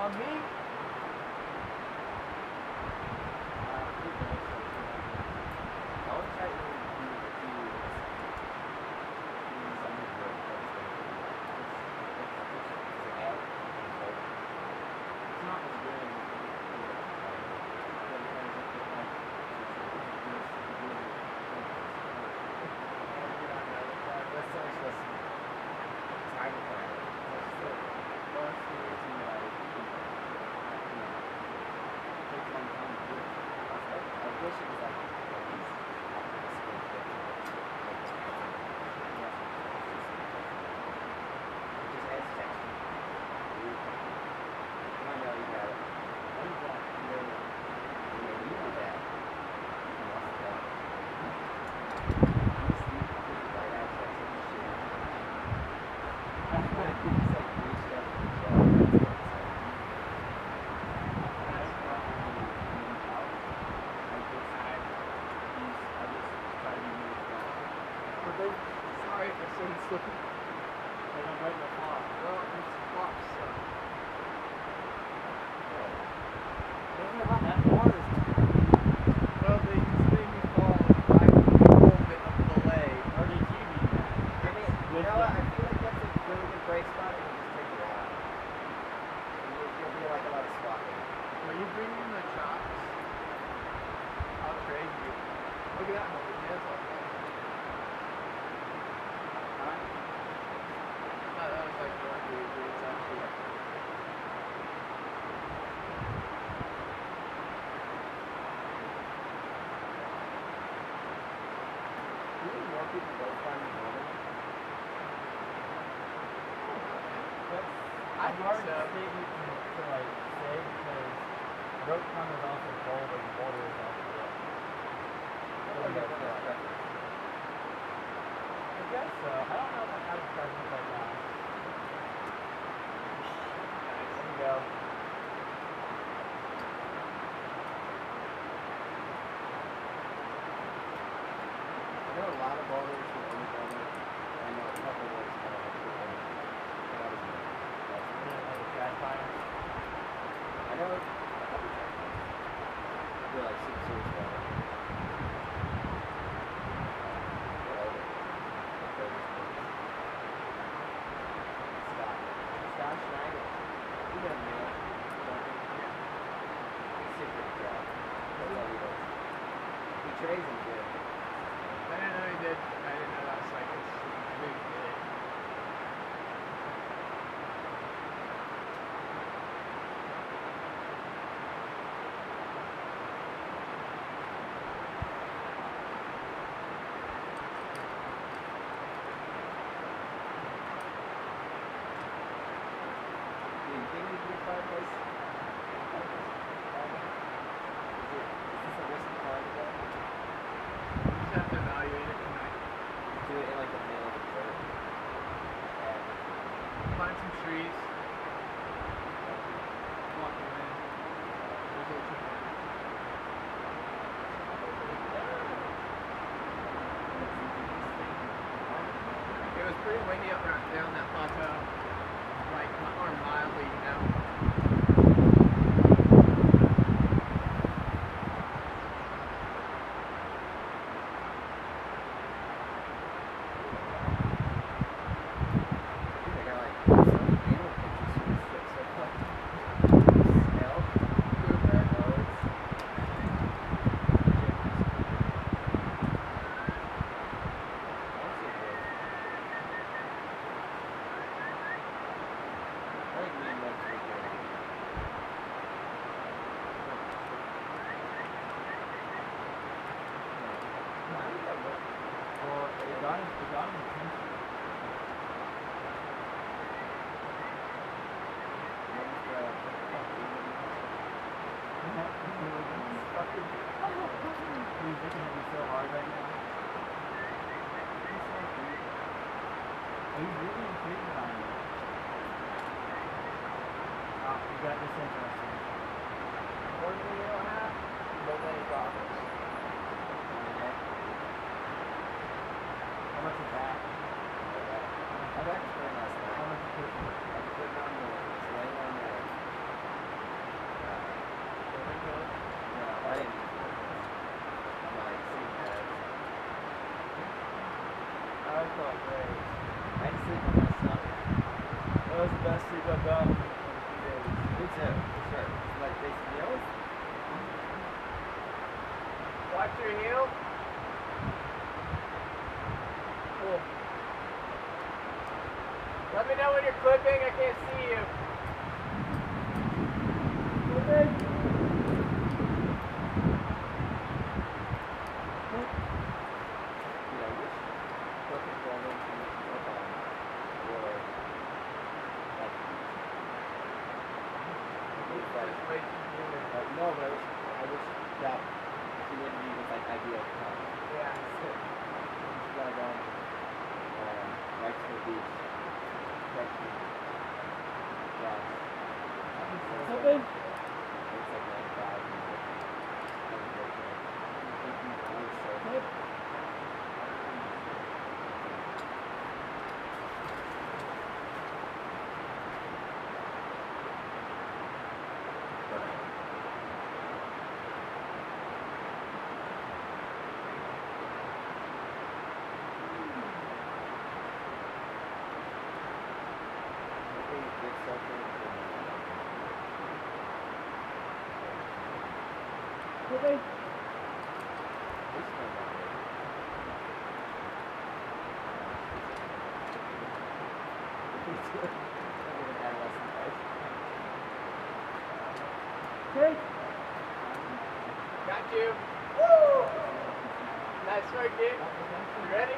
on me. Sorry if I said something. They don't break the clock. Well, it's clock stuff. Doesn't it run that far? Well, they just made me fall by a little bit of delay. Or did you do that? I mean, you know what? I feel like that's a really good brake spot and it'll just take you out. You'll be like a lot of swapping. When you bring in the chops, how crazy. Look at that one. That's all. That was like one dude, but it's actually like Do you think more people go find the morning? I'd hard to say to like say because rope climb is also boulder and boulder is also I guess so. I don't know if I have a preference right now. There we go. I know a lot of boulders who only boulder. I know a couple of ones that are like that was me. Like a trash fire. I know a couple of times. They're like super serious boulder. Scott Schneider. He doesn't know. He's super proud. That's all he does. He trades him good. I didn't know he did. I didn't know that was like his big hit. Do you think we can fireplace? Is this a risky car to go? You just have to evaluate it tonight. Do it in like the middle of the road. Find some trees. Walk in. There's a chicken. It was pretty windy up down that plateau. Like, or mildly, you know. I got like some animal pictures from the so like elk, birds. I like me and Mike's video. Well, it got him attention. He's looking at me so hard right now. He's really intrigued on you. Oh, you got this interesting. Unfortunately, you don't have any problems. How much is that? I got this very nice. How much is it? I'm putting on the laying on there. Watch your heel. Cool. Let me know when you're clipping. I can't see you. Clipping. You know, which perfect moment do you clip on? Or like That's way too human. no, but I wish that humidity was like ideal at the time. Yeah. You gotta go right to the beach. Right to yeah. Something? It's like 95. Yep. Something? Okay. Got you. Woo! Nice work, dude. You ready?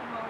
Come on.